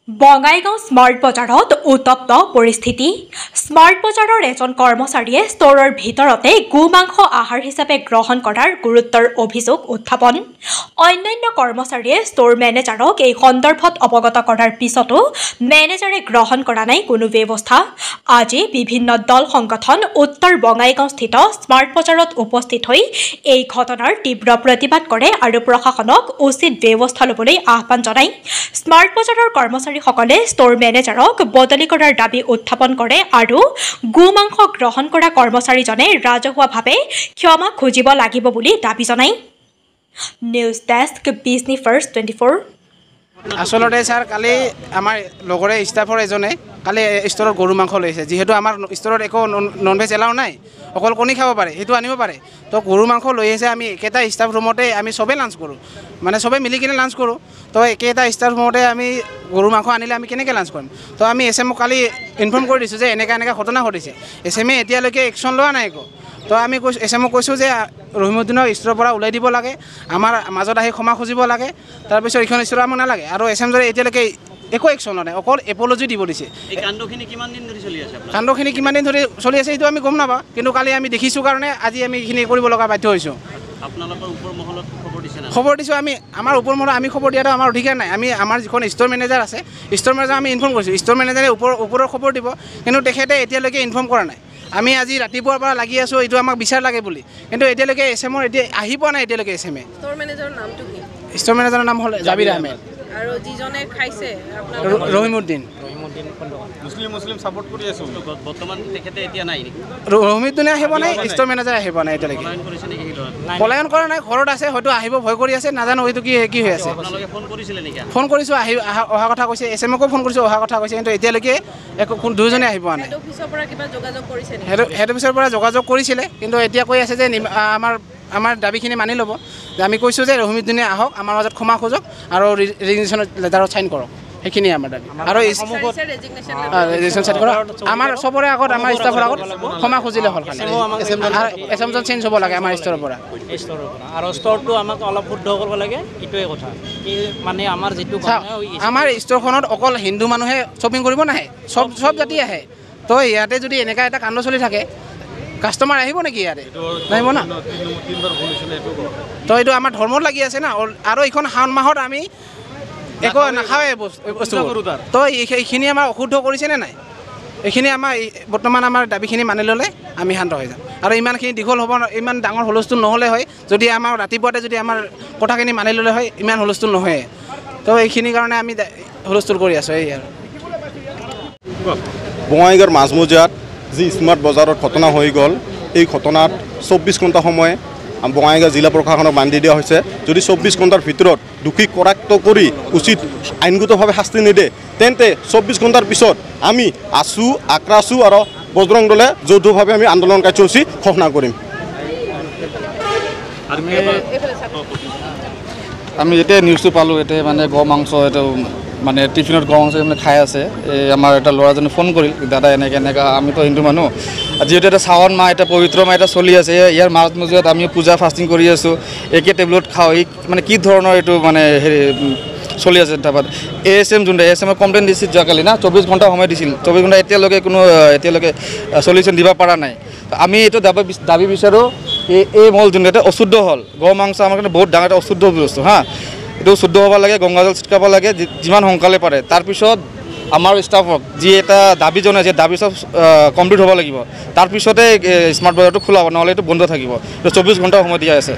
Bongaigaon smart বজাৰত উত্তপ্ত পৰিস্থিতি। স্মাৰ্ট বজাৰৰ এজন কৰ্মচাৰীয়ে ষ্টৰৰ ভিতৰতে গোমাংস আহাৰ হিচাপে গ্ৰহণ কৰাৰ গুৰুত্বৰ অভিযোগ উত্থাপন। অন্যান্য কৰ্মচাৰীয়ে ষ্টৰ মেনেজাৰক এই সন্দৰ্ভত অৱগত কৰাৰ পিছতো মেনেজাৰে গ্ৰহণ কৰা নাই কোনো ব্যৱস্থা। আজি বিভিন্ন দল সংগঠন উত্তৰ বঙাইগাঁওস্থিত স্মাৰ্ট বজাৰত উপস্থিত হৈ এই ঘটনাৰ তীব্ৰ প্ৰতিবাদ কৰে আৰু প্ৰশাসনক উচিত ব্যৱস্থা ল'বলৈ আহ্বান জনায়। স্মাৰ্ট বজাৰৰ কৰ্মচাৰীসকলে ষ্টৰ মেনেজাৰক বদলি কৰাৰ দাবী উত্থাপন কৰে আৰু গোমাংস গ্ৰহণ কৰা কৰ্মচাৰীজনে ৰাজহুৱাভাৱে ক্ষমা খুজিব লাগিব বুলি দাবী জনায়। News desk Bijni first 24। আসলতে স্যাৰ কালি আমাৰ লগৰে স্টাফৰ এজনে কালি ষ্টৰত গৰু মাংস লৈছে, যেহেতু আমাৰ ষ্টৰত একো নন ভেজ এলাও নাই, অকল কণী খাব পাৰে, সেইটো আনিব পাৰে। তো গৰু মাংস লৈ আহিছে, আমি একেটা ষ্টাফ ৰুমতে আমি সবে লাঞ্চ কৰোঁ, মানে সবে মিলি কিনে লাঞ্চ কৰোঁ। তো একেটা ষ্টাফ ৰুমতে আমি গৰু মাংস আনিলে আমি কেনেকৈ লাঞ্চ কৰিম। তো আমি SMক কালি ইনফৰ্ম কৰি দিছোঁ যে এনেকৈ ঘটনা ঘটিছে। SMে এতিয়ালৈকে একশ্যন লোৱা নাই একো। তো আমি SMক কৈছোঁ যে ৰহিমউদ্দিনৰ ষ্টৰৰ পৰা ওলাই দিব লাগে, আমাৰ মাজত আহি ক্ষমা খুজিব লাগে, তাৰপিছত এইখন ষ্টৰ আমাক নালাগে। আৰু SM জনে এতিয়ালৈকে একো একশ্যন লোৱা নাই, অকল এপলজি দিব দিছে। এই কাণ্ডখিনি কিমান দিন ধৰি চলি আছে? কাণ্ডখিনি কিমান দিন ধৰি চলি আছে সেইটো আমি গম নাপাওঁ, কিন্তু কালি আমি দেখিছোঁ কাৰণে আজি আমি এইখিনি কৰিব লগা বাধ্য হৈছোঁ। আপোনালোকৰ ওপৰ মহলত খবৰ দিছে না? খবৰ দিছোঁ আমি, আমাৰ ওপৰ মহলত আমি খবৰ দিয়াটো আমাৰ অধিকাৰ নাই। আমি আমাৰ যিখন ষ্টৰ মেনেজাৰ আছে, ষ্টৰ মেনেজাৰ আমি ইনফৰ্ম কৰিছোঁ, ষ্টৰ মেনেজাৰে ওপৰৰ খবৰ দিব, কিন্তু তেখেতে এতিয়ালৈকে ইনফৰ্ম কৰা নাই। আমি আজি ৰাতিপুৱাৰ পৰা লাগি আছোঁ এইটো আমাক বিচাৰ লাগে বুলি, কিন্তু এতিয়ালৈকে SMৰ এতিয়া আহি পোৱা নাই এতিয়ালৈকে SMে। ষ্টৰ মেনেজাৰৰ নামটো কি? ষ্টৰ মেনেজাৰৰ নাম হ'ল জাবিৰ আহমেদ আৰু যিজনে খাইছে ৰহিমউদ্দিন। মুছলিম সাপোৰ্ট কৰি আছো বৰ্তমান তেখেতে এতিয়া নাই নেকি? ৰহিমউদ্দিনে আহিব নাই, ষ্টৰ মেনেজাৰ আহিব নাই এতিয়ালৈকে। পলায়ন কৰা নাই, ঘৰত আছে, হয়তো আহিব ভয় কৰি আছে, নাজানো এইটো কি হৈ আছে। আপোনালোকে ফোন কৰিছিলে নেকি? ফোন কৰিছোঁ, অহা কথা কৈছে, SMকো ফোন কৰিছোঁ, অহা কথা কৈছে, কিন্তু এতিয়ালৈকে একো দুয়োজনে আহি পোৱা নাই। হেড অফিচৰ পৰা কিবা যোগাযোগ কৰিছে নেকি? হেড অফিচৰ পৰা যোগাযোগ কৰিছিলে, কিন্তু এতিয়া কৈ আছে যে আমাৰ দাবীখিনি মানি ল'ব। আমি কৈছোঁ যে ৰহিমউদ্দিনে আহক, আমাৰ মাজত ক্ষমা খোজক আৰু ৰেজিগনেশ্যন লেটাৰত চাইন কৰক, সেইখিনিয়ে আমাৰ দাবী। আৰু ৰেজিগনেশ্যন চাইন কৰক, আমাৰ চবৰে আগত, আমাৰ ষ্টাফৰ আগত ক্ষমা খুজিলে হ'ল। SMজন চেঞ্জ হ'ব লাগে আমাৰ ষ্টৰৰ পৰা। আৰু ষ্টৰটো আমাক অলপ শুদ্ধ কৰিব লাগে, এইটোৱে কথা। মানে আমাৰ যিটো আমাৰ ষ্টৰখনত অকল হিন্দু মানুহে শ্বপিং কৰিব নাহে, চব জাতি আহে। তো ইয়াতে যদি এনেকুৱা এটা কাণ্ড চলি থাকে, কাষ্টমাৰ আহিব নেকি ইয়াতে? নাহিব না। তো এইটো আমাৰ ধৰ্মত লাগি আছে না। আৰু এইখন শাওণ মাহত আমি একো নাখাওঁৱে বস্তু। তো এইখিনি আমাৰ অশুদ্ধ কৰিছেনে নাই? এইখিনি আমাৰ বৰ্তমান আমাৰ দাবীখিনি মানি ল'লে আমি শান্ত হৈ যাম। আৰু ইমানখিনি দীঘল হ'ব, ইমান ডাঙৰ হুলস্থুল নহ'লে হয়, যদি আমাৰ ৰাতিপুৱাতে যদি আমাৰ কথাখিনি মানি ল'লে হয়, ইমান হুলস্থুল নহয়। তো এইখিনিৰ কাৰণে আমি হুলস্থুল কৰি আছোঁ। এই আৰু বঙাইগাঁৱৰ মাজমজিয়াত যি স্মাৰ্ট বজাৰত ঘটনা হৈ গ'ল, এই ঘটনাত 24 ঘণ্টা সময় বঙাইগাঁও জিলা প্ৰশাসনক বান্ধি দিয়া হৈছে। যদি 24 ঘণ্টাৰ ভিতৰত দোষীক কৰায়ত্ব কৰি উচিত আইনগতভাৱে শাস্তি নিদিয়ে, তেন্তে 24 ঘণ্টাৰ পিছত আমি আক্ৰাছু আৰু বজৰং দলে যৌথভাৱে আমি আন্দোলন কাৰ্যসূচী ঘোষণা কৰিম। আমি যেতিয়া নিউজটো পালোঁ, এতিয়া মানে গো মাংস, এইটো মানে টিফিনত গো মাংস মানে খাই আছে। এই আমাৰ এটা ল'ৰাজনে ফোন কৰিল, দাদা এনেকৈ আমিতো হিন্দু মানুহ, যিহেতু এটা শাওণ মাহ, এটা পবিত্ৰ মাহ এটা চলি আছে, ইয়াৰ মাজমজিয়াত আমি পূজা ফাষ্টিং কৰি আছোঁ, একে টেবলেট খাওঁ, এই মানে কি ধৰণৰ এইটো মানে হেৰি চলি আছে। তাৰপৰা ASM যোনটো ASMক কমপ্লেইন দিছিল যোৱাকালি না, 24 ঘণ্টা সময় দিছিল, 24 ঘণ্টা এতিয়ালৈকে চলিউশ্যন দিব পৰা নাই। আমি এইটো দাবী বিচাৰোঁ, এই মল যোনটো এটা অশুদ্ধ হ'ল, গো মাংস আমাৰ কাৰণে বহুত ডাঙৰ এটা অশুদ্ধ বস্তু হা, এইটো শুদ্ধ হ'ব লাগে, গংগাজল ছিটকাব লাগে যিমান সোনকালে পাৰে। তাৰপিছত আমাৰ ষ্টাফক যি এটা দাবী জনাইছে, দাবী চব কমপ্লিট হ'ব লাগিব, তাৰপিছতে স্মাৰ্ট বজাৰটো খোলা হ'ব, নহ'লে এইটো বন্ধ থাকিব। 24 ঘণ্টা সময় দিয়া আছে।